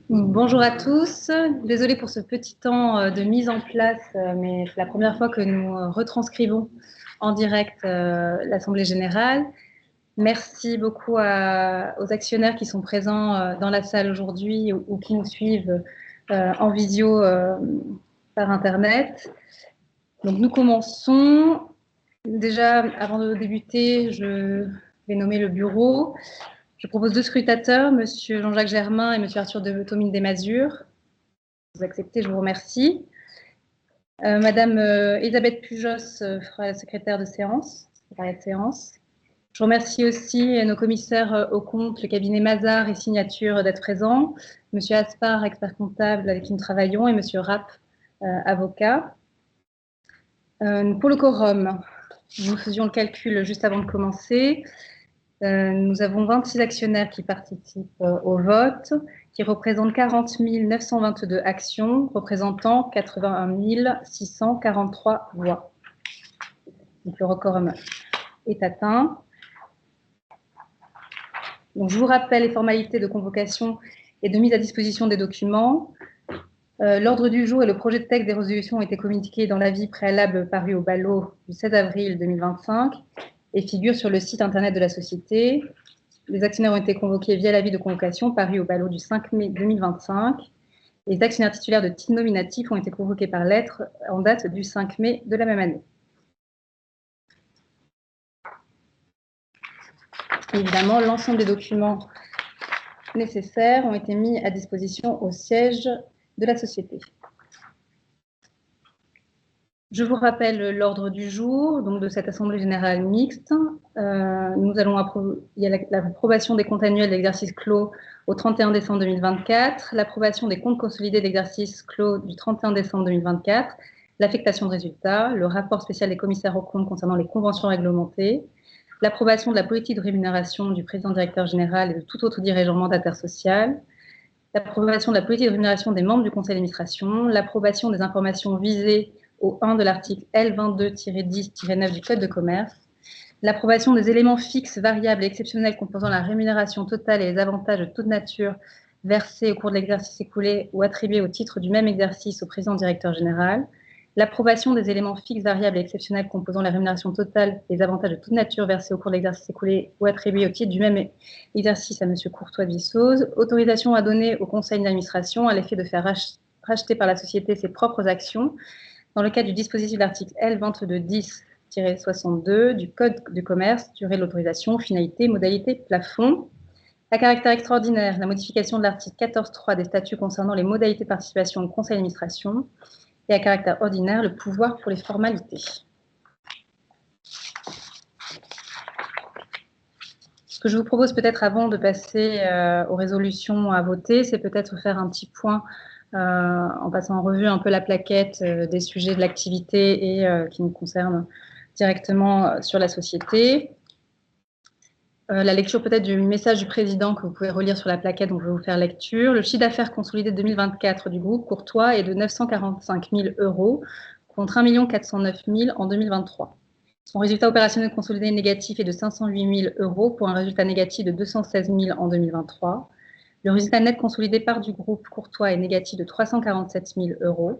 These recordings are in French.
Bonjour à tous. Désolée pour ce petit temps de mise en place, mais c'est la première fois que nous retranscrivons en direct l'Assemblée générale. Merci beaucoup aux actionnaires qui sont présents dans la salle aujourd'hui ou qui nous suivent en visio par Internet. Donc nous commençons. Déjà, avant de débuter, je vais nommer le bureau. Je propose deux scrutateurs, M. Jean-Jacques Germain et M. Arthur de Thomine Desmazures. Vous acceptez, je vous remercie. Madame Elisabeth Pujos fera la secrétaire de séance, secrétariat de séance. Je remercie aussi nos commissaires aux comptes, le cabinet Mazars et Signature d'être présents, M. Aspar, expert comptable avec qui nous travaillons, et M. Rapp, avocat. Pour le quorum, nous faisions le calcul juste avant de commencer. Nous avons 26 actionnaires qui participent au vote, qui représentent 40 922 actions, représentant 81 643 voix. Donc le quorum est atteint. Donc, je vous rappelle les formalités de convocation et de mise à disposition des documents. L'ordre du jour et le projet de texte des résolutions ont été communiqués dans l'avis préalable paru au BALO du 16 avril 2025 et figurent sur le site internet de la société. Les actionnaires ont été convoqués via l'avis de convocation paru au BALO du 5 mai 2025. Les actionnaires titulaires de titres nominatifs ont été convoqués par lettre en date du 5 mai de la même année. Évidemment, l'ensemble des documents nécessaires ont été mis à disposition au siège de la société. Je vous rappelle l'ordre du jour donc de cette Assemblée générale mixte. Il y a l'approbation des comptes annuels d'exercice clos au 31 décembre 2024, l'approbation des comptes consolidés d'exercice clos du 31 décembre 2024, l'affectation de résultats, le rapport spécial des commissaires aux comptes concernant les conventions réglementées, l'approbation de la politique de rémunération du président directeur général et de tout autre dirigeant mandataire social, l'approbation de la politique de rémunération des membres du conseil d'administration, l'approbation des informations visées au 1 de l'article L22-10-9 du Code de commerce, l'approbation des éléments fixes, variables et exceptionnels composant la rémunération totale et les avantages de toute nature versés au cours de l'exercice écoulé ou attribués au titre du même exercice au président directeur général, l'approbation des éléments fixes, variables et exceptionnels composant la rémunération totale et les avantages de toute nature versés au cours de l'exercice écoulé ou attribués au titre du même exercice à M. Courtois de Vissose, autorisation à donner au conseil d'administration à l'effet de faire racheter par la société ses propres actions dans le cadre du dispositif de l'article L2210-62 du Code du commerce, durée de l'autorisation, finalité, modalité, plafond. À caractère extraordinaire, la modification de l'article 14.3 des statuts concernant les modalités de participation au conseil d'administration. Et à caractère ordinaire, le pouvoir pour les formalités. Ce que je vous propose peut-être avant de passer aux résolutions à voter, c'est peut-être faire un petit point en passant en revue un peu la plaquette des sujets de l'activité et qui nous concernent directement sur la société. La lecture peut-être du message du président que vous pouvez relire sur la plaquette, donc je vais vous faire lecture. Le chiffre d'affaires consolidé de 2024 du groupe Courtois est de 945 000 € contre 1 409 000 en 2023. Son résultat opérationnel consolidé négatif est de 508 000 € pour un résultat négatif de 216 000 en 2023. Le résultat net consolidé part du groupe Courtois est négatif de 347 000 €.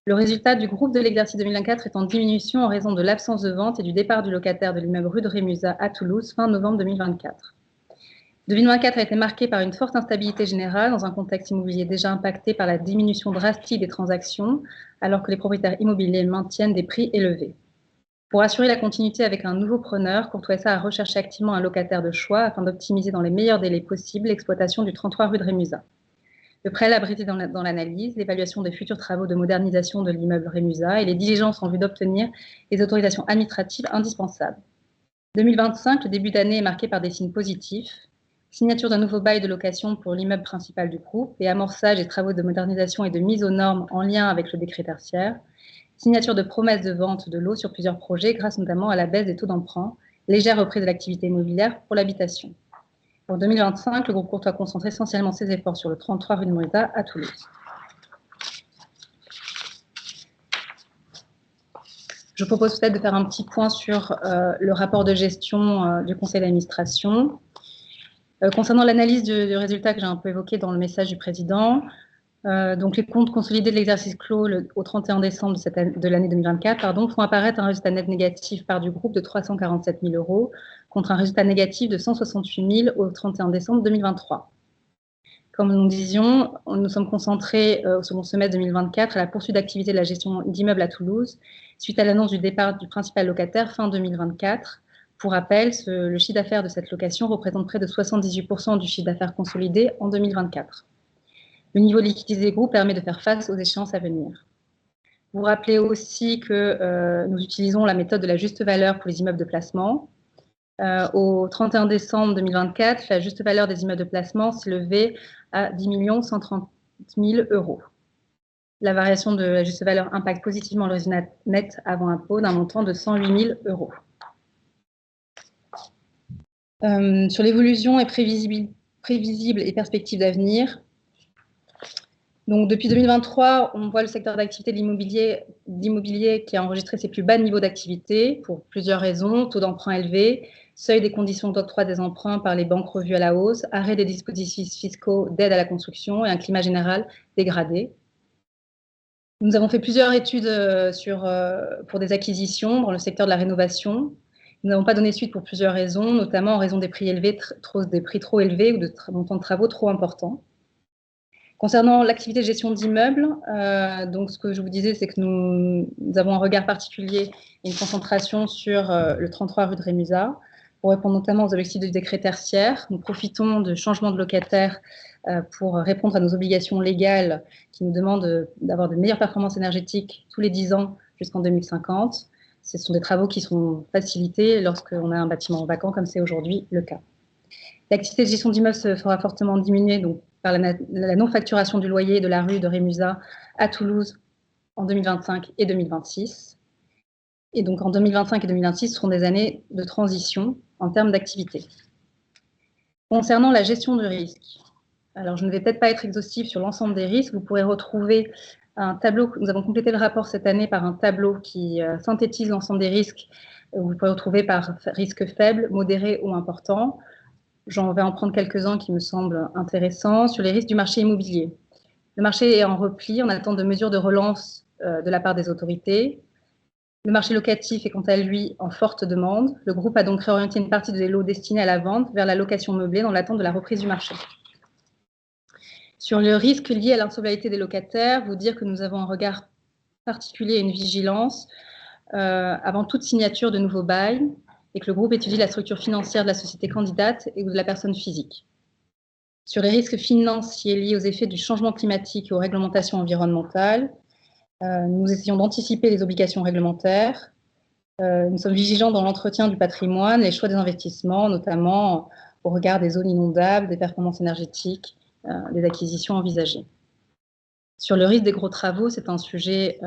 Le résultat du groupe de l'exercice 2024 est en diminution en raison de l'absence de vente et du départ du locataire de l'immeuble rue de Rémusat à Toulouse fin novembre 2024. 2024 a été marqué par une forte instabilité générale dans un contexte immobilier déjà impacté par la diminution drastique des transactions alors que les propriétaires immobiliers maintiennent des prix élevés. Pour assurer la continuité avec un nouveau preneur, Courtois SA a recherché activement un locataire de choix afin d'optimiser dans les meilleurs délais possibles l'exploitation du 33 rue de Rémusat. Le préalable abrité dans l'analyse, l'évaluation des futurs travaux de modernisation de l'immeuble Rémusat et les diligences en vue d'obtenir les autorisations administratives indispensables. 2025, le début d'année est marqué par des signes positifs, signature d'un nouveau bail de location pour l'immeuble principal du groupe et amorçage des travaux de modernisation et de mise aux normes en lien avec le décret tertiaire, signature de promesses de vente de lots sur plusieurs projets grâce notamment à la baisse des taux d'emprunt, légère reprise de l'activité immobilière pour l'habitation. Pour 2025, le groupe Courtois concentre essentiellement ses efforts sur le 33 rue de Rémusat à Toulouse. Je propose peut-être de faire un petit point sur le rapport de gestion du conseil d'administration. Concernant l'analyse du résultat que j'ai un peu évoqué dans le message du président, donc les comptes consolidés de l'exercice clos au 31 décembre de l'année 2024 font apparaître un résultat net négatif part du groupe de 347 000 € contre un résultat négatif de 168 000 au 31 décembre 2023. Comme nous disions, nous sommes concentrés au second semestre 2024 à la poursuite d'activité de la gestion d'immeubles à Toulouse suite à l'annonce du départ du principal locataire fin 2024. Pour rappel, le chiffre d'affaires de cette location représente près de 78% du chiffre d'affaires consolidé en 2024. Le niveau de liquidité des groupes permet de faire face aux échéances à venir. Vous rappelez aussi que nous utilisons la méthode de la juste valeur pour les immeubles de placement. Au 31 décembre 2024, la juste valeur des immeubles de placement s'élevait à 10 130 000 €. La variation de la juste valeur impacte positivement le résultat net avant impôt d'un montant de 108 000 €. Sur l'évolution et prévisible et perspectives d'avenir, donc, depuis 2023, on voit le secteur d'activité de l'immobilier qui a enregistré ses plus bas niveaux d'activité pour plusieurs raisons: taux d'emprunt élevé, seuil des conditions d'octroi des emprunts par les banques revues à la hausse, arrêt des dispositifs fiscaux d'aide à la construction et un climat général dégradé. Nous avons fait plusieurs études pour des acquisitions dans le secteur de la rénovation. Nous n'avons pas donné suite pour plusieurs raisons, notamment en raison des prix élevés, des prix trop élevés ou de montants de travaux trop importants. Concernant l'activité de gestion d'immeubles, donc ce que je vous disais, c'est que nous avons un regard particulier et une concentration sur le 33 rue de Rémusat, pour répondre notamment aux objectifs du décret tertiaire. Nous profitons de changements de locataires pour répondre à nos obligations légales qui nous demandent d'avoir de meilleures performances énergétiques tous les 10 ans jusqu'en 2050. Ce sont des travaux qui sont facilités lorsqu'on a un bâtiment vacant, comme c'est aujourd'hui le cas. L'activité de gestion d'immeubles se fera fortement diminuer donc, par la non-facturation du loyer de la rue de Rémusat à Toulouse en 2025 et 2026. Et donc en 2025 et 2026 seront des années de transition en termes d'activité. Concernant la gestion du risque, alors je ne vais peut-être pas être exhaustive sur l'ensemble des risques. Vous pourrez retrouver un tableau, nous avons complété le rapport cette année par un tableau qui synthétise l'ensemble des risques. Vous pourrez retrouver par risque faible, modéré ou important. J'en vais en prendre quelques-uns qui me semblent intéressants. Sur les risques du marché immobilier. Le marché est en repli en attente de mesures de relance de la part des autorités. Le marché locatif est quant à lui en forte demande. Le groupe a donc réorienté une partie des lots destinés à la vente vers la location meublée dans l'attente de la reprise du marché. Sur le risque lié à l'insolvabilité des locataires, vous dire que nous avons un regard particulier et une vigilance avant toute signature de nouveaux bails et que le groupe étudie la structure financière de la société candidate et de la personne physique. Sur les risques financiers liés aux effets du changement climatique et aux réglementations environnementales, nous essayons d'anticiper les obligations réglementaires. Nous sommes vigilants dans l'entretien du patrimoine, les choix des investissements, notamment au regard des zones inondables, des performances énergétiques, des acquisitions envisagées. Sur le risque des gros travaux, c'est un sujet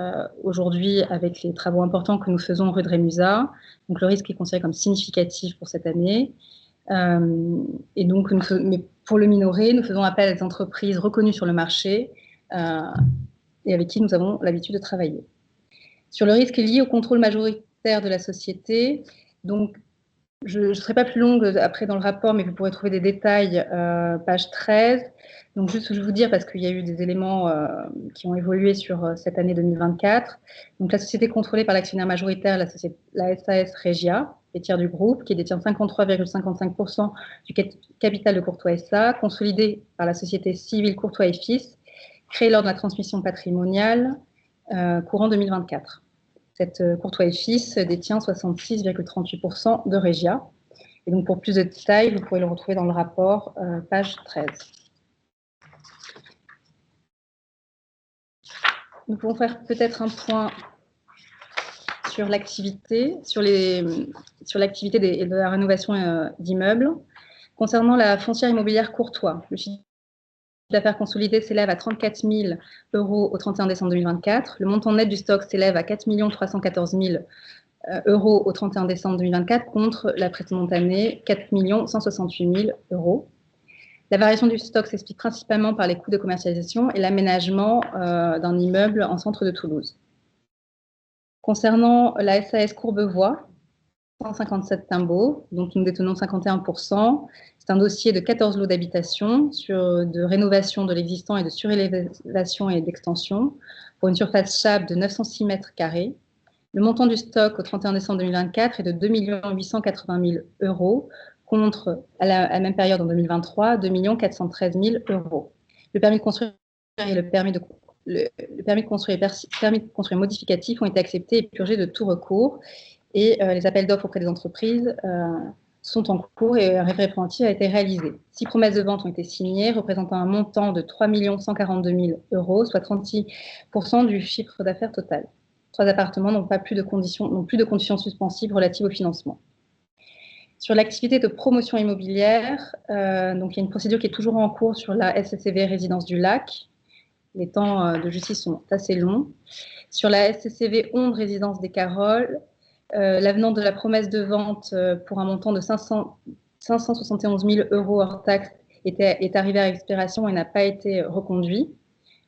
aujourd'hui avec les travaux importants que nous faisons rue de Rémusat. Donc le risque est considéré comme significatif pour cette année. Et donc, mais pour le minorer, nous faisons appel à des entreprises reconnues sur le marché et avec qui nous avons l'habitude de travailler. Sur le risque lié au contrôle majoritaire de la société, donc je ne serai pas plus longue après dans le rapport, mais vous pourrez trouver des détails, page 13. Donc juste je vous dire, parce qu'il y a eu des éléments qui ont évolué sur cette année 2024. Donc la société contrôlée par l'actionnaire majoritaire, la SAS Regia, les tiers du groupe, qui détient 53,55% du capital de Courtois SA, consolidée par la société civile Courtois et Fils, créée lors de la transmission patrimoniale courant 2024. Cette Courtois et Fils détient 66,38% de Regia. Et donc, pour plus de détails, vous pourrez le retrouver dans le rapport, page 13. Nous pouvons faire peut-être un point sur l'activité, sur l'activité de la rénovation d'immeubles. Concernant la foncière immobilière Courtois, le chiffre d'affaires consolidé s'élève à 34 000 € au 31 décembre 2024. Le montant net du stock s'élève à 4 314 000 € au 31 décembre 2024 contre la précédente année, 4 168 000 €. La variation du stock s'explique principalement par les coûts de commercialisation et l'aménagement d'un immeuble en centre de Toulouse. Concernant la SAS Courbevoie, 157 Timbaud, dont nous détenons 51%, c'est C'est un dossier de 14 lots d'habitation de rénovation de l'existant et de surélévation et d'extension pour une surface chable de 906 mètres carrés. Le montant du stock au 31 décembre 2024 est de 2 880 000 euros contre, à la même période en 2023, 2 413 000 euros. Le permis de construire et le permis de construire modificatif ont été acceptés et purgés de tout recours. Et les appels d'offres auprès des entreprises sont en cours et un référentiel a été réalisé. 6 promesses de vente ont été signées, représentant un montant de 3 142 000 euros, soit 36% du chiffre d'affaires total. 3 appartements n'ont plus de conditions suspensives relatives au financement. Sur l'activité de promotion immobilière, donc il y a une procédure qui est toujours en cours sur la SCCV Résidence du Lac. Les temps de justice sont assez longs. Sur la SCCV Onde Résidence des Carolles, l'avenant de la promesse de vente pour un montant de 571 000 euros hors taxe est arrivé à expiration et n'a pas été reconduit.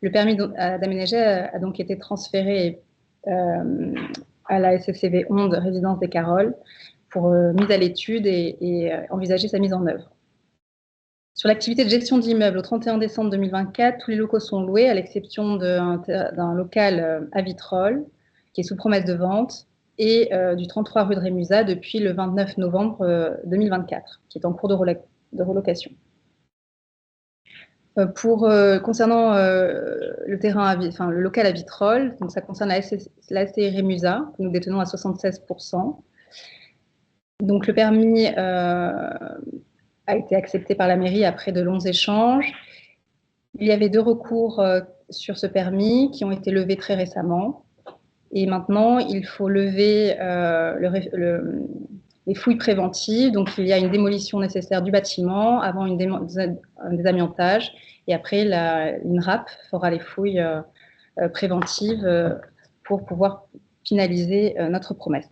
Le permis d'aménager a donc été transféré à la SCCV Onde Résidence des Carolles pour mise à l'étude et envisager sa mise en œuvre. Sur l'activité de gestion d'immeubles, au 31 décembre 2024, tous les locaux sont loués, à l'exception d'un local à Vitrolles, qui est sous promesse de vente, et du 33 rue de Rémusat depuis le 29 novembre 2024, qui est en cours de relocation. Concernant le local à Vitrolles, donc ça concerne la SCI Rémusat, que nous détenons à 76%. Donc le permis a été accepté par la mairie après de longs échanges. Il y avait 2 recours sur ce permis qui ont été levés très récemment. Et maintenant, il faut lever les fouilles préventives. Donc, il y a une démolition nécessaire du bâtiment avant un désamiantage. Et après, l'INRAP fera les fouilles préventives pour pouvoir finaliser notre promesse.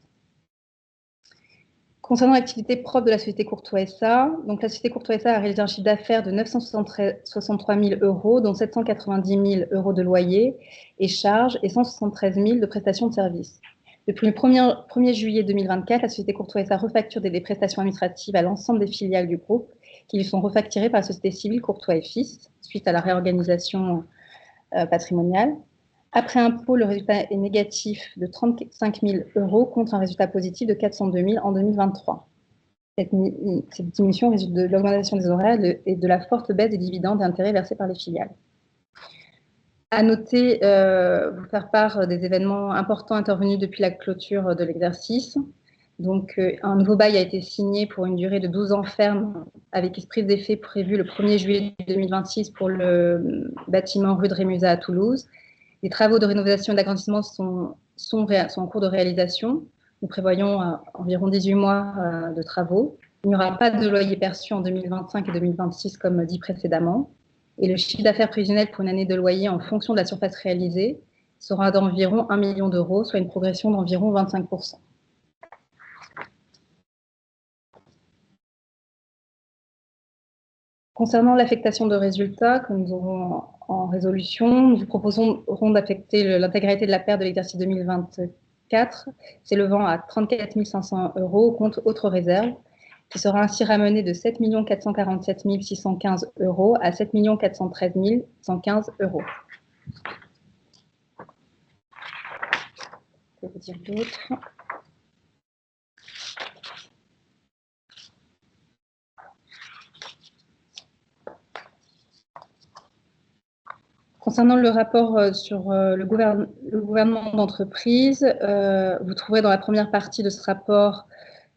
Concernant l'activité propre de la société Courtois SA, donc la société Courtois SA a réalisé un chiffre d'affaires de 963 000 euros, dont 790 000 euros de loyer et charges et 173 000 de prestations de services. Depuis le 1er juillet 2024, la société Courtois SA refacture des prestations administratives à l'ensemble des filiales du groupe qui lui sont refacturées par la société civile Courtois et Fils suite à la réorganisation patrimoniale. Après impôt, le résultat est négatif de 35 000 euros contre un résultat positif de 402 000 en 2023. Cette diminution résulte de l'augmentation des horaires et de la forte baisse des dividendes et intérêts versés par les filiales. À noter, vous faire part des événements importants intervenus depuis la clôture de l'exercice. Donc, un nouveau bail a été signé pour une durée de 12 ans ferme avec prise d'effet prévue le 1er juillet 2026 pour le bâtiment rue de Rémusat à Toulouse. Les travaux de rénovation et d'agrandissement sont en cours de réalisation. Nous prévoyons environ 18 mois de travaux. Il n'y aura pas de loyer perçu en 2025 et 2026 comme dit précédemment. Et le chiffre d'affaires prévisionnel pour une année de loyer en fonction de la surface réalisée sera d'environ 1 million d'euros, soit une progression d'environ 25%. Concernant l'affectation de résultats que nous aurons en résolution, nous vous proposerons d'affecter l'intégralité de la perte de l'exercice 2024, s'élevant à 34 500 euros au compte autres réserves, qui sera ainsi ramené de 7 447 615 euros à 7 413 115 euros. Je vais vous dire d'autres. Concernant le rapport sur le gouvernement d'entreprise, vous trouverez dans la première partie de ce rapport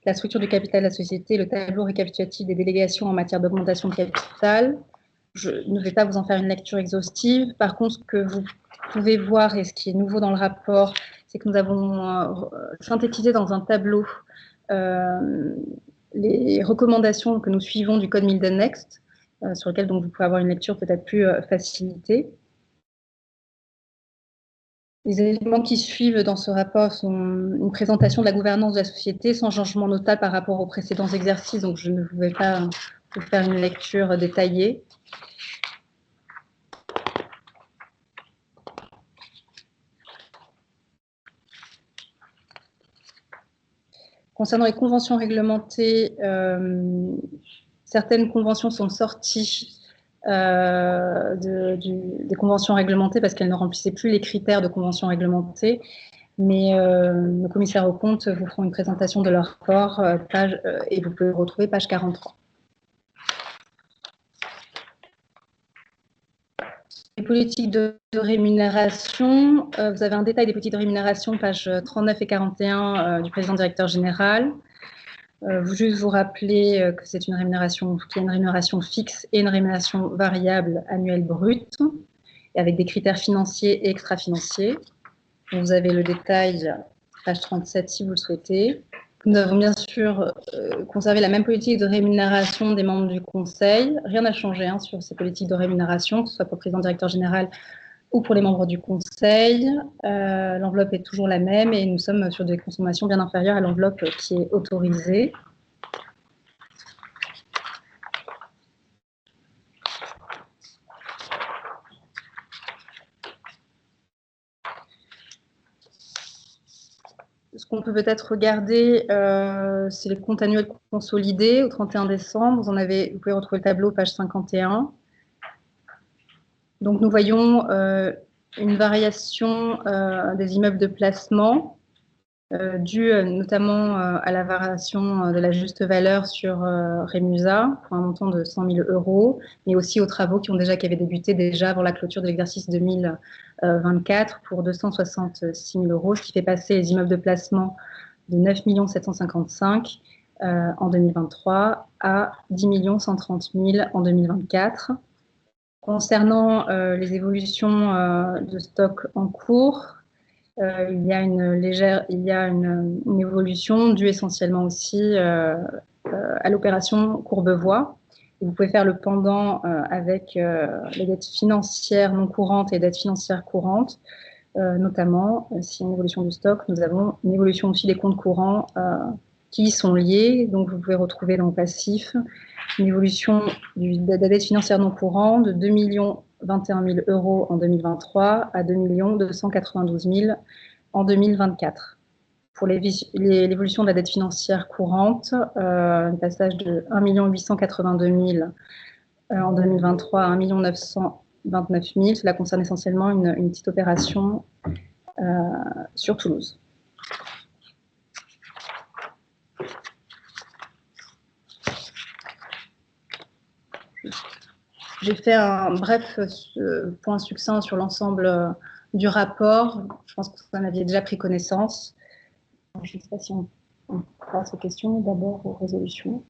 la structure du capital de la société, le tableau récapitulatif des délégations en matière d'augmentation de capital. Je ne vais pas vous en faire une lecture exhaustive. Par contre, ce que vous pouvez voir et ce qui est nouveau dans le rapport, c'est que nous avons synthétisé dans un tableau les recommandations que nous suivons du Code Milden Next, sur lequel donc, vous pouvez avoir une lecture peut-être plus facilitée. Les éléments qui suivent dans ce rapport sont une présentation de la gouvernance de la société sans changement notable par rapport aux précédents exercices, donc je ne vais pas vous faire une lecture détaillée. Concernant les conventions réglementées, certaines conventions sont sorties des conventions réglementées parce qu'elles ne remplissaient plus les critères de conventions réglementées. Mais nos commissaires aux comptes vous feront une présentation de leur rapport et vous pouvez retrouver page 43. Les politiques de rémunération, vous avez un détail des politiques de rémunération, pages 39 et 41 du président directeur général. Juste vous rappeler que c'est une rémunération, qu'il y a une rémunération fixe et une rémunération variable annuelle brute, et avec des critères financiers et extra-financiers. Vous avez le détail, page 37 si vous le souhaitez. Nous avons bien sûr conservé la même politique de rémunération des membres du Conseil. Rien n'a changé sur ces politiques de rémunération, que ce soit pour le président directeur général ou pour les membres du Conseil. L'enveloppe est toujours la même et nous sommes sur des consommations bien inférieures à l'enveloppe qui est autorisée. Ce qu'on peut peut-être regarder, c'est les comptes annuels consolidés au 31 décembre. Vous pouvez retrouver le tableau, page 51. Donc, nous voyons une variation des immeubles de placement due notamment à la variation de la juste valeur sur Rémusa pour un montant de 100 000 €, mais aussi aux travaux qui avaient débuté déjà avant la clôture de l'exercice 2024 pour 266 000 €, ce qui fait passer les immeubles de placement de 9 755 000 en 2023 à 10 130 000 en 2024. Concernant les évolutions de stock en cours, il y a une évolution due essentiellement aussi à l'opération Courbevoie. Et vous pouvez faire le pendant avec les dettes financières non courantes et les dettes financières courantes. Notamment, s'il y a une évolution du stock, nous avons une évolution aussi des comptes courants qui y sont liés. Donc, vous pouvez retrouver dans le passif une évolution de la dette financière non courante de 2 021 000 € en 2023 à 2 292 000 en 2024. Pour l'évolution de la dette financière courante, un passage de 1 882 000 en 2023 à 1 929 000, cela concerne essentiellement une petite opération sur Toulouse. J'ai fait un bref point succinct sur l'ensemble du rapport. Je pense que vous en aviez déjà pris connaissance. Je ne sais pas si on passe aux questions, d'abord aux résolutions.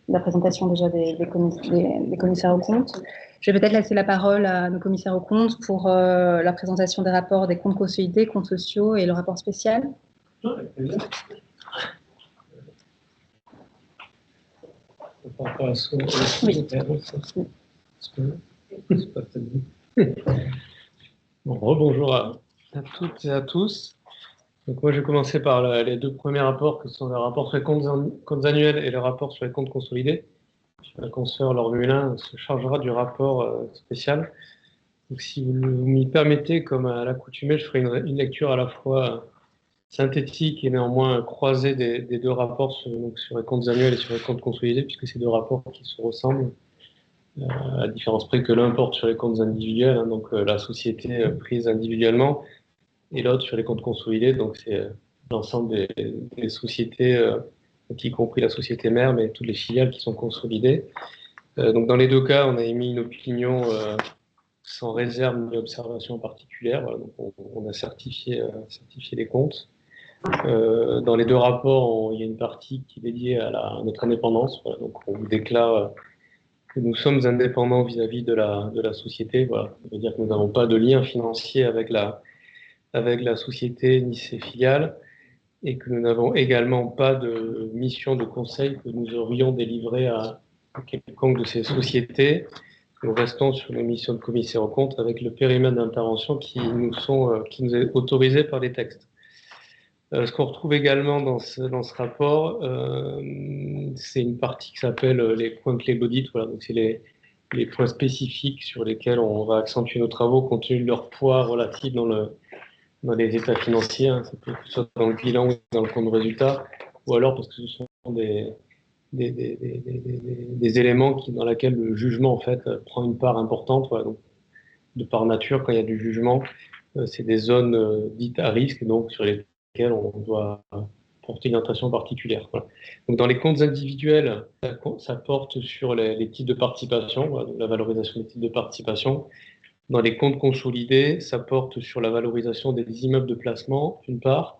La présentation déjà des commissaires aux comptes. Je vais peut-être laisser la parole à nos commissaires aux comptes pour la présentation des rapports des comptes consolidés, comptes sociaux et le rapport spécial. Bon, rebonjour à toutes et à tous. Donc moi, je vais commencer par les deux premiers rapports, que sont les rapports sur les comptes annuels et le rapport sur les comptes consolidés. La consoeur Laure Mulin se chargera du rapport spécial. Donc, si vous m'y permettez, comme à l'accoutumée, je ferai une lecture à la fois synthétique et néanmoins croisée des deux rapports sur les comptes annuels et sur les comptes consolidés, puisque c'est deux rapports qui se ressemblent, à différence près que l'un porte sur les comptes individuels, donc la société prise individuellement, et l'autre sur les comptes consolidés, donc c'est l'ensemble des sociétés, y compris la société mère, mais toutes les filiales qui sont consolidées. Donc dans les deux cas, on a émis une opinion sans réserve ni observation particulière. Voilà, donc on a certifié les comptes. Dans les deux rapports, il y a une partie qui est dédiée à notre indépendance. Voilà, donc on vous déclare que nous sommes indépendants vis-à-vis de la société. Voilà. Ça veut dire que nous n'avons pas de lien financier avec la société ni ses filiales, et que nous n'avons également pas de mission de conseil que nous aurions délivrée à quelconque de ces sociétés. Nous restons sur les missions de commissaire aux comptes avec le périmètre d'intervention qui nous est autorisé par les textes. Ce qu'on retrouve également dans ce rapport, c'est une partie qui s'appelle les points clés d'audit. Voilà, donc c'est les points spécifiques sur lesquels on va accentuer nos travaux compte tenu de leur poids relatif dans les états financiers, ça peut que ce soit dans le bilan ou dans le compte de résultat, ou alors parce que ce sont des des éléments dans lesquels le jugement en fait prend une part importante. Voilà. Donc, de par nature, quand il y a du jugement, c'est des zones dites à risque, donc sur lesquelles on doit porter une attention particulière. Voilà. Donc, dans les comptes individuels, ça porte sur les titres de participation, voilà, donc la valorisation des titres de participation. Dans les comptes consolidés, ça porte sur la valorisation des immeubles de placement, d'une part.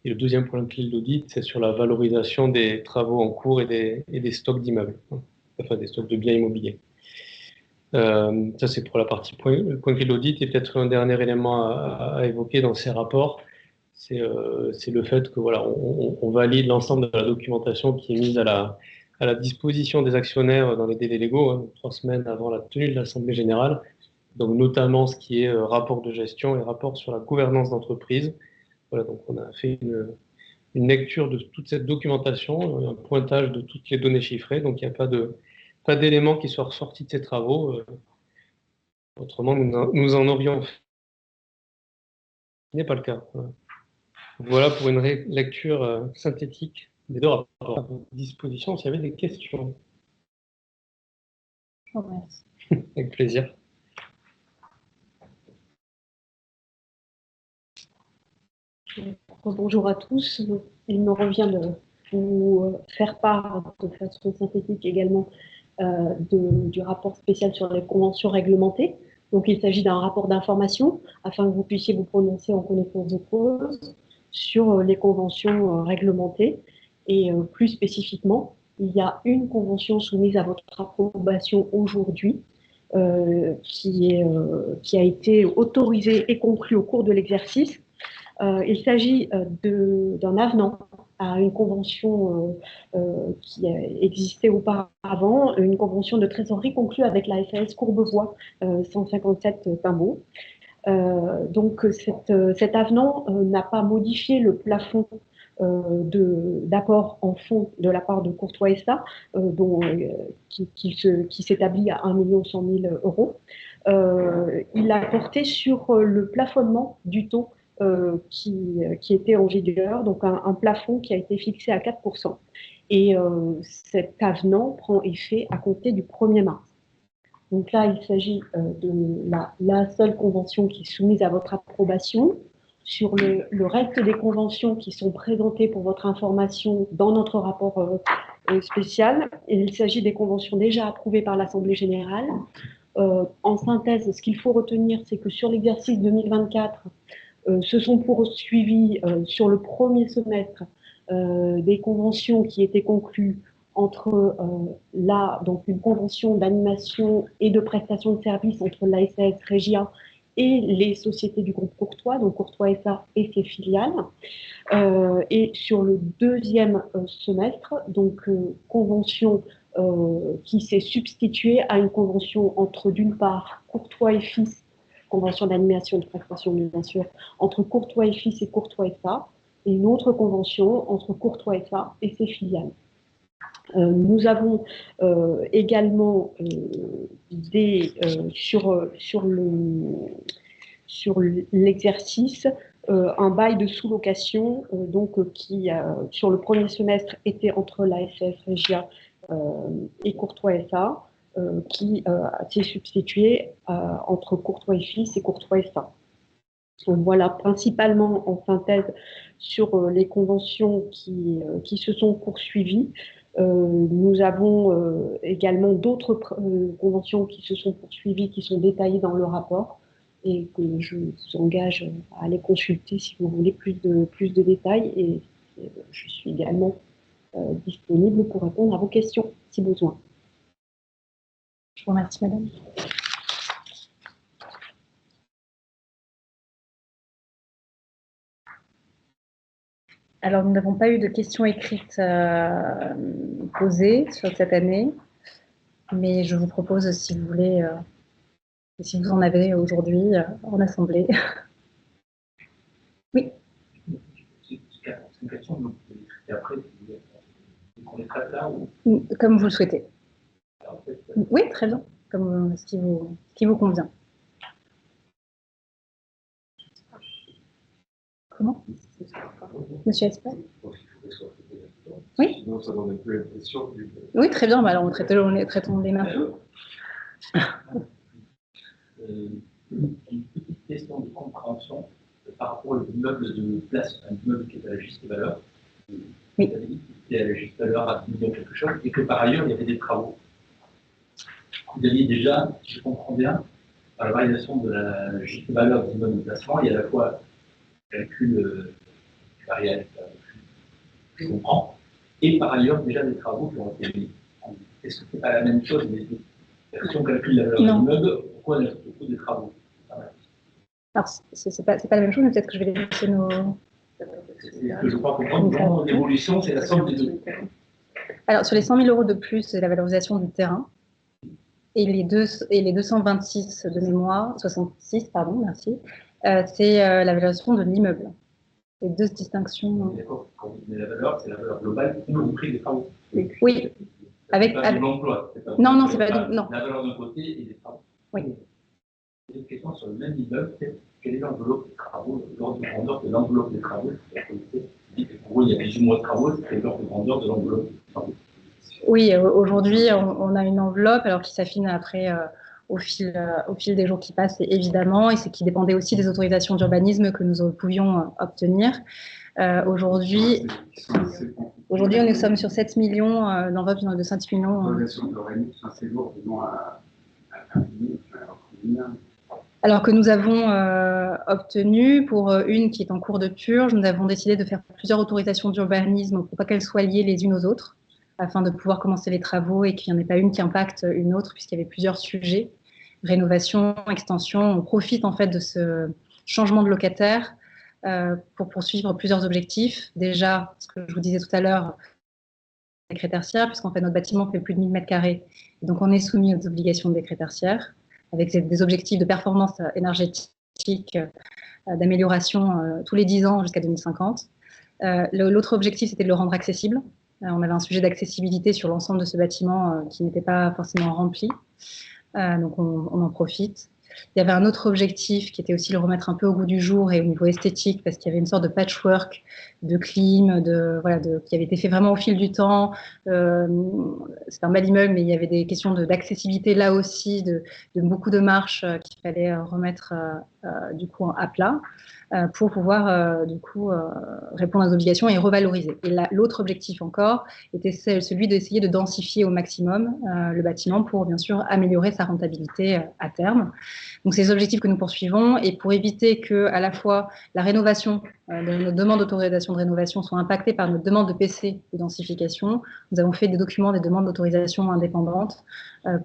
Et le deuxième point clé de l'audit, c'est sur la valorisation des travaux en cours et des stocks d'immeubles, enfin des stocks de biens immobiliers. Ça, c'est pour la partie point clé de l'audit. Et peut-être un dernier élément à évoquer dans ces rapports, c'est le fait que voilà, on valide l'ensemble de la documentation qui est mise à la disposition des actionnaires dans les délais légaux, 3 semaines avant la tenue de l'Assemblée générale. Donc notamment ce qui est rapport de gestion et rapport sur la gouvernance d'entreprise. Voilà, donc on a fait une lecture de toute cette documentation, un pointage de toutes les données chiffrées. Donc il n'y a pas d'éléments qui soient ressortis de ces travaux. Autrement, nous en aurions fait. Ce n'est pas le cas. Voilà pour une lecture synthétique des deux rapports à votre disposition s'il y avait des questions. Je vous remercie. Avec plaisir. Bonjour à tous. Il me revient de vous faire part de façon synthétique également du rapport spécial sur les conventions réglementées. Donc, il s'agit d'un rapport d'information afin que vous puissiez vous prononcer en connaissance de cause sur les conventions réglementées. Et plus spécifiquement, il y a une convention soumise à votre approbation aujourd'hui qui a été autorisée et conclue au cours de l'exercice. Il s'agit d'un avenant à une convention qui existait auparavant, une convention de trésorerie conclue avec la SAS Courbevoie 157 Pimbaud. Donc cet avenant n'a pas modifié le plafond d'apport en fonds de la part de Courtois SA, qui s'établit à 1 100 000 euros. Il a porté sur le plafonnement du taux qui était en vigueur, donc un plafond qui a été fixé à 4%. Et cet avenant prend effet à compter du 1er mars. Donc là, il s'agit de la seule convention qui est soumise à votre approbation. Sur le reste des conventions qui sont présentées pour votre information dans notre rapport spécial, il s'agit des conventions déjà approuvées par l'Assemblée générale. En synthèse, ce qu'il faut retenir, c'est que sur l'exercice 2024, se sont poursuivis sur le premier semestre des conventions qui étaient conclues entre donc une convention d'animation et de prestation de services entre la SAS Regia et les sociétés du groupe Courtois, donc Courtois SA et ses filiales. Et sur le deuxième semestre, donc convention qui s'est substituée à une convention entre d'une part Courtois et Fils, convention d'animation et de prestation bien sûr, entre Courtois et Fils et Courtois SA, et une autre convention entre Courtois SA et ses filiales. Nous avons également sur l'exercice un bail de sous-location qui, sur le premier semestre, était entre la SAS Regia et Courtois SA, qui s'est substitué entre Courtois et Fils et Courtois SA. Donc voilà, principalement en synthèse sur les conventions qui se sont poursuivies. Nous avons également d'autres conventions qui se sont poursuivies, qui sont détaillées dans le rapport et que je vous engage à aller consulter si vous voulez plus de détails. Et je suis également disponible pour répondre à vos questions si besoin. Je vous remercie, madame. Alors, nous n'avons pas eu de questions écrites posées sur cette année, mais je vous propose, si vous voulez, si vous en avez aujourd'hui en assemblée. Oui. C'est une question que vous pouvez traiter après, qu'on les traite là ou... Comme vous le souhaitez. En fait, oui, très bien, comme ce qui vous convient. Comment? Monsieur Espat? Oui. Sinon, ça donne un peu l'impression que... Oui, très bien. Bah, alors, traitons les maintenant. Une petite question de compréhension par rapport à l'immeuble de place, un immeuble qui est à la juste valeur. Oui. Vous avez dit qu'il était à la juste valeur à 10 millions quelque chose, et que par ailleurs, il y avait des travaux. Vous aviez déjà, si je comprends bien, par la validation de la juste valeur de l'immeuble de placement, il y a à la fois le calcul variable, je comprends, et par ailleurs déjà des travaux qui ont été mis. Est-ce que ce n'est pas la même chose, mais si on calcule la valeur de l'immeuble, pourquoi on ajoute beaucoup de travaux? Alors, ce n'est pas la même chose, mais peut-être que je vais laisser nos... C'est ce que je crois comprendre. L'évolution, c'est la somme des deux. Alors, sur les 100 000 € de plus, c'est la valorisation du terrain. Et les 226 de mémoire, 66, pardon, merci, c'est la valorisation de l'immeuble. Les deux distinctions. D'accord, quand vous donnez la valeur, c'est la valeur globale, y compris les travaux. Oui. Avec l'emploi. Non, c'est pas non. La valeur d'un côté et des travaux. Oui. J'ai une question sur le même immeuble. Quelle est l'enveloppe des travaux, l'ordre de grandeur de l'enveloppe des travaux? En gros, il y a 18 mois de travaux, c'est l'ordre de grandeur de l'enveloppe des travaux. Oui, aujourd'hui, on a une enveloppe alors qui s'affine après au fil des jours qui passent, évidemment, et c'est qui dépendait aussi des autorisations d'urbanisme que nous pouvions obtenir. Aujourd'hui, nous sommes sur 7 millions d'enveloppe de 5 millions. Alors que nous avons obtenu, pour une qui est en cours de purge, nous avons décidé de faire plusieurs autorisations d'urbanisme pour pas qu'elles soient liées les unes aux autres, afin de pouvoir commencer les travaux et qu'il n'y en ait pas une qui impacte une autre, puisqu'il y avait plusieurs sujets, rénovation, extension. On profite en fait de ce changement de locataire pour poursuivre plusieurs objectifs. Déjà, ce que je vous disais tout à l'heure, décret tertiaire, puisqu'en fait notre bâtiment fait plus de 1000 m², donc on est soumis aux obligations de décret tertiaire, avec des objectifs de performance énergétique, d'amélioration tous les 10 ans jusqu'à 2050. L'autre objectif, c'était de le rendre accessible. On avait un sujet d'accessibilité sur l'ensemble de ce bâtiment qui n'était pas forcément rempli. Donc on en profite. Il y avait un autre objectif qui était aussi le remettre un peu au goût du jour et au niveau esthétique, parce qu'il y avait une sorte de patchwork de clim, qui avait été fait vraiment au fil du temps. C'est un bel immeuble, mais il y avait des questions d'accessibilité là aussi, de beaucoup de marches qu'il fallait remettre du coup à plat pour pouvoir du coup répondre aux obligations et revaloriser. Et l'autre objectif encore était celui d'essayer de densifier au maximum le bâtiment pour bien sûr améliorer sa rentabilité à terme. Donc c'est les objectifs que nous poursuivons, et pour éviter que à la fois la rénovation de nos demandes d'autorisation de rénovation soit impactée par notre demande de PC de densification, nous avons fait des documents, des demandes d'autorisation indépendantes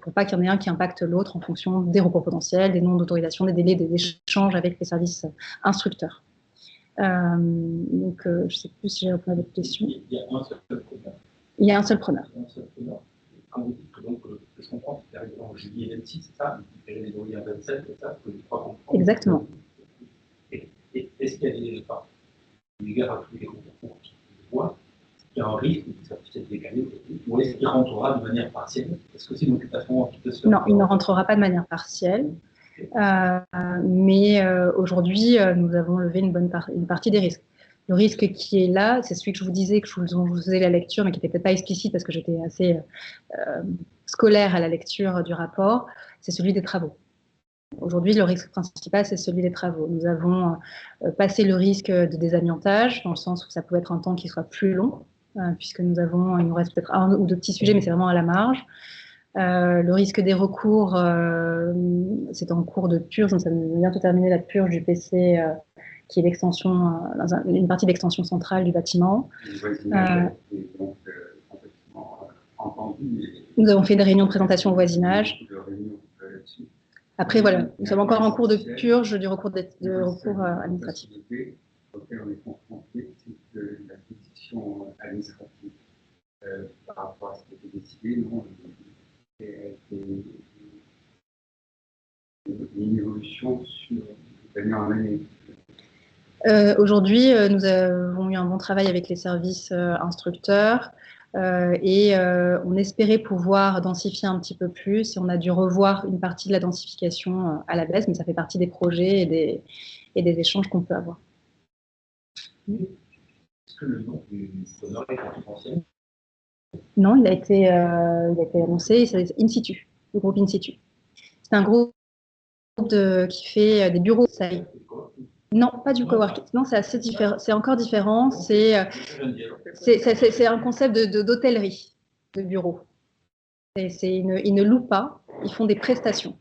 pour pas qu'il y en ait un qui impacte l'autre en fonction des recours potentiels, des noms d'autorisation, des délais des échanges avec les services instructeurs. Donc je ne sais plus si j'ai répondu à votre question. Il y a un seul preneur. Il y a un seul preneur. Quand vous dites que donc, je comprends qu'il arrive en juillet 26, c'est ça, il fait les loyers en 27, c'est ça, que je crois comprendre. Exactement. Et est-ce qu'il y a des gars à tous les concours qui voient, il y a un risque que ça puisse être décalé, ou est-ce qu'il rentrera de manière partielle? Est-ce que c'est une occupation qui peut se faire? Non, il ne rentrera pas de manière partielle. Mais aujourd'hui, nous avons levé une partie des risques. Le risque qui est là, c'est celui que je vous disais, que je vous faisais la lecture, mais qui n'était peut-être pas explicite parce que j'étais assez scolaire à la lecture du rapport, c'est celui des travaux. Aujourd'hui, le risque principal, c'est celui des travaux. Nous avons passé le risque de désamiantage, dans le sens où ça peut être un temps qui soit plus long, puisque il nous reste peut-être un ou deux petits sujets, mais c'est vraiment à la marge. Le risque des recours, c'est en cours de purge, donc ça vient bientôt terminer la purge du PC, qui est l'extension, une partie de l'extension centrale du bâtiment. Nous avons fait des réunions de présentation au voisinage. Après, voilà, nous sommes encore en cours de purge du recours administratif. Auquel on est confronté, c'est que la décision administrative par rapport à ce qui a été décidé, non, une évolution sur d'année en année. Aujourd'hui, nous avons eu un bon travail avec les services instructeurs et on espérait pouvoir densifier un petit peu plus, et on a dû revoir une partie de la densification à la baisse, mais ça fait partie des projets et des échanges qu'on peut avoir. Est-ce que le nom du preneur est confidentiel? Non, il a été annoncé, c'est in situ, le groupe in situ. C'est un groupe qui fait des bureaux. Non, pas du coworking. Non, c'est assez différent. C'est encore différent. C'est un concept d'hôtellerie, de bureau. Ils ne louent pas, ils font des prestations.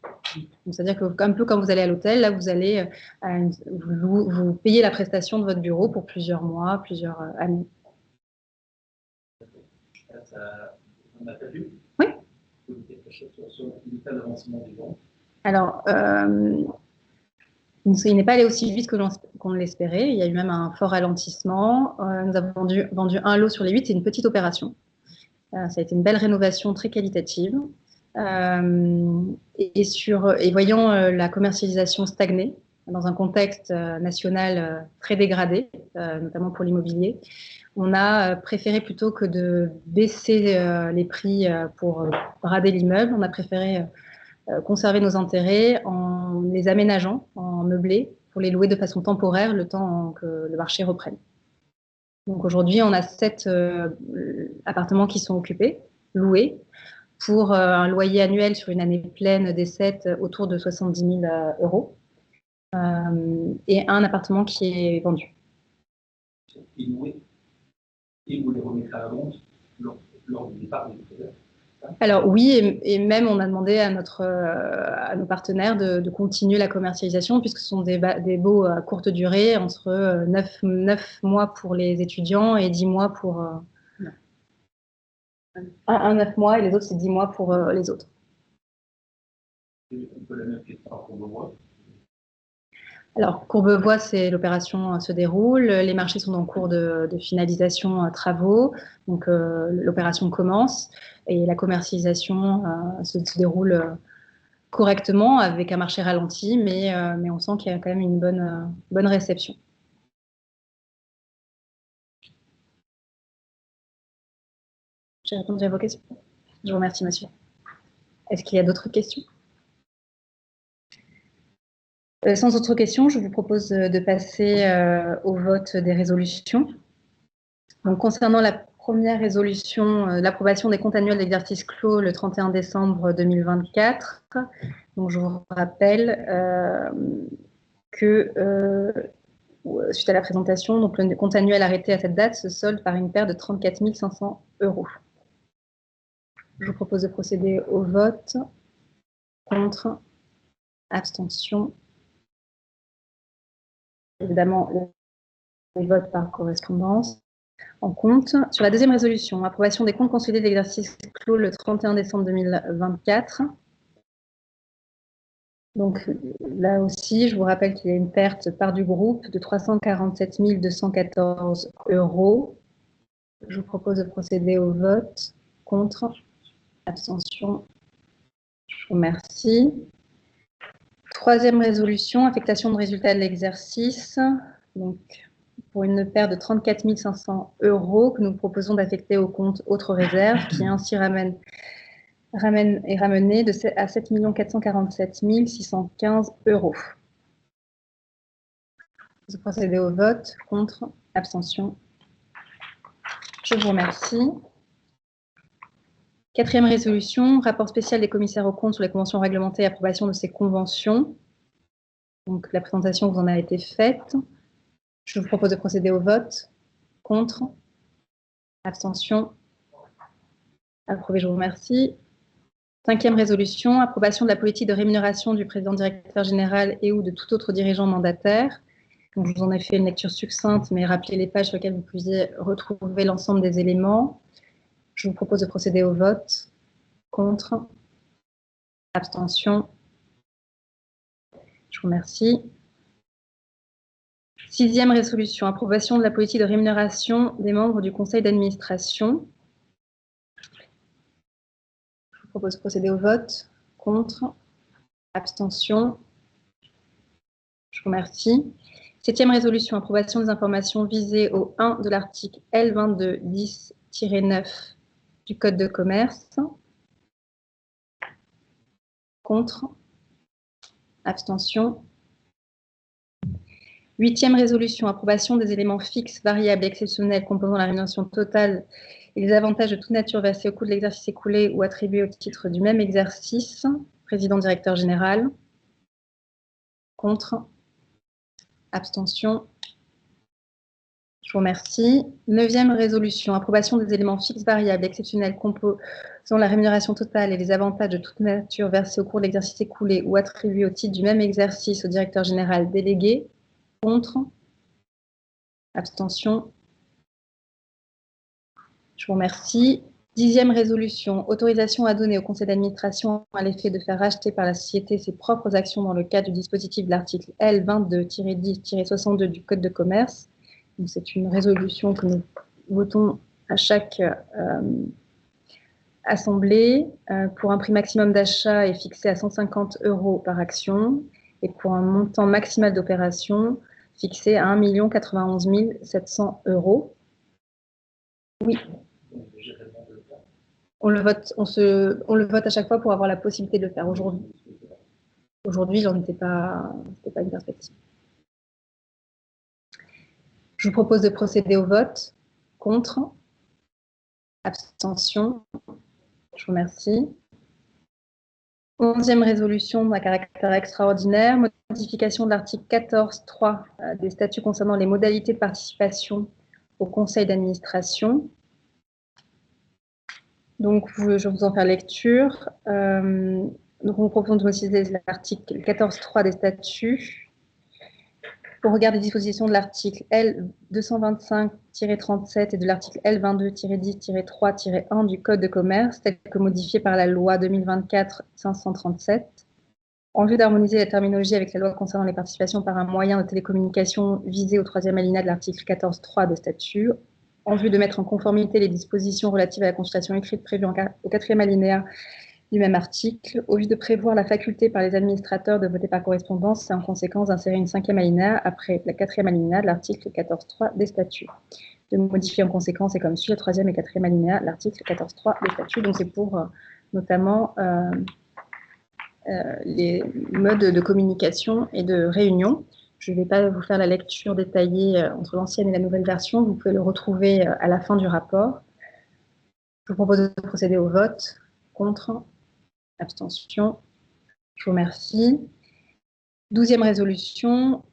C'est-à-dire que un peu comme vous allez à l'hôtel, là vous allez vous payez la prestation de votre bureau pour plusieurs mois, plusieurs années. On a vu. Oui. Sur l'état d'avancement des ventes. Alors, il n'est pas allé aussi vite qu'on l'espérait. Il y a eu même un fort ralentissement. Nous avons vendu un lot sur les 8. C'est une petite opération. Ça a été une belle rénovation très qualitative. Et voyant la commercialisation stagner dans un contexte national très dégradé, notamment pour l'immobilier, on a préféré, plutôt que de baisser les prix pour brader l'immeuble, on a préféré conserver nos intérêts en les aménageant, en meublé, pour les louer de façon temporaire le temps que le marché reprenne. Donc aujourd'hui, on a 7 appartements qui sont occupés, loués, pour un loyer annuel sur une année pleine des 7 autour de 70 000 euros, et un appartement qui est vendu. Et loué, et vous les remettrez à la vente lors du départ des propriétaires. Alors oui, et même on a demandé à nos partenaires de continuer la commercialisation, puisque ce sont des baux à courte durée, entre 9 mois pour les étudiants et 10 mois pour... un 9 mois, et les autres, c'est 10 mois pour les autres. Et on peut la même question à Courbevoie. Alors, Courbevoie, l'opération se déroule. Les marchés sont en cours de finalisation travaux. Donc, l'opération commence et la commercialisation se déroule correctement, avec un marché ralenti, mais on sent qu'il y a quand même une bonne réception. J'ai répondu à vos questions. Je vous remercie, monsieur. Est-ce qu'il y a d'autres questions ? Sans autres questions, je vous propose de passer au vote des résolutions. Donc, concernant la première résolution, l'approbation des comptes annuels d'exercice clos le 31 décembre 2024. Donc, je vous rappelle que suite à la présentation, donc le compte annuel arrêté à cette date se solde par une perte de 34 500 euros. Je vous propose de procéder au vote. Contre, abstention. Évidemment, les votes par correspondance. En compte. Sur la deuxième résolution, approbation des comptes consolidés de l'exercice clos le 31 décembre 2024. Donc là aussi, je vous rappelle qu'il y a une perte part du groupe de 347 214 euros. Je vous propose de procéder au vote. Contre, abstention. Je vous remercie. Troisième résolution, affectation de résultats de l'exercice. Donc, pour une perte de 34 500 euros que nous proposons d'affecter au compte autres réserves, qui ainsi est ramené à 7 447 615 euros. Vous procédez au vote. Contre, abstention. Je vous remercie. Quatrième résolution, rapport spécial des commissaires aux comptes sur les conventions réglementées et approbation de ces conventions. Donc, la présentation vous en a été faite. Je vous propose de procéder au vote. Contre, abstention. Approuvé, je vous remercie. Cinquième résolution, approbation de la politique de rémunération du président directeur général et ou de tout autre dirigeant mandataire. Donc, je vous en ai fait une lecture succincte, mais rappelez les pages sur lesquelles vous puissiez retrouver l'ensemble des éléments. Je vous propose de procéder au vote. Contre, abstention. Je vous remercie. Sixième résolution, approbation de la politique de rémunération des membres du conseil d'administration. Je vous propose de procéder au vote. Contre, abstention. Je vous remercie. Septième résolution, approbation des informations visées au 1 de l'article L2210-9 du Code de commerce. Contre, abstention. Huitième résolution, approbation des éléments fixes, variables et exceptionnels composant la rémunération totale et les avantages de toute nature versés au cours de l'exercice écoulé ou attribués au titre du même exercice. Président, directeur général. Contre. Abstention. Je vous remercie. 9e résolution, approbation des éléments fixes, variables, exceptionnels, composant la rémunération totale et les avantages de toute nature versés au cours de l'exercice écoulé ou attribués au titre du même exercice au directeur général délégué. Contre. Abstention. Je vous remercie. 10e résolution, autorisation à donner au conseil d'administration à l'effet de faire racheter par la société ses propres actions dans le cadre du dispositif de l'article L22-10-62 du Code de commerce. C'est une résolution que nous votons à chaque assemblée. Pour un prix maximum d'achat est fixé à 150 € par action et pour un montant maximal d'opération fixé à 1 091 700 €. Oui. On le vote à chaque fois pour avoir la possibilité de le faire. Aujourd'hui, j'en étais pas une perspective. Je vous propose de procéder au vote. Contre. Abstention. Je vous remercie. 11e résolution à caractère extraordinaire, modification de l'article 14.3 des statuts concernant les modalités de participation au conseil d'administration. Donc, je vais vous en faire lecture. Donc, on propose de modifier l'article 14.3 des statuts. Au regard des dispositions de l'article L225-37 et de l'article L22-10-3-1 du Code de commerce, tel que modifié par la loi 2024-537, en vue d'harmoniser la terminologie avec la loi concernant les participations par un moyen de télécommunication visé au 3e alinéa de l'article 14.3 de statut, en vue de mettre en conformité les dispositions relatives à la consultation écrite prévues au 4e alinéa du même article, au lieu de prévoir la faculté par les administrateurs de voter par correspondance, c'est en conséquence d'insérer une 5e alinéa après la 4e alinéa de l'article 14.3 des statuts. De modifier en conséquence et comme suit le 3e et 4e alinéa de l'article 14.3 des statuts. Donc c'est pour notamment les modes de communication et de réunion. Je ne vais pas vous faire la lecture détaillée entre l'ancienne et la nouvelle version. Vous pouvez le retrouver à la fin du rapport. Je vous propose de procéder au vote. Contre. Abstention. Je vous remercie. 12e résolution,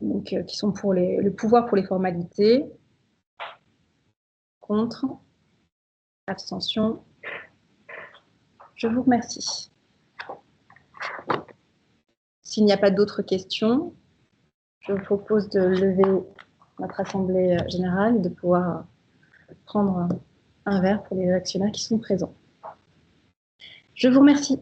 donc, qui sont pour le pouvoir pour les formalités. Contre. Abstention. Je vous remercie. S'il n'y a pas d'autres questions, je vous propose de lever notre assemblée générale et de pouvoir prendre un verre pour les actionnaires qui sont présents. Je vous remercie.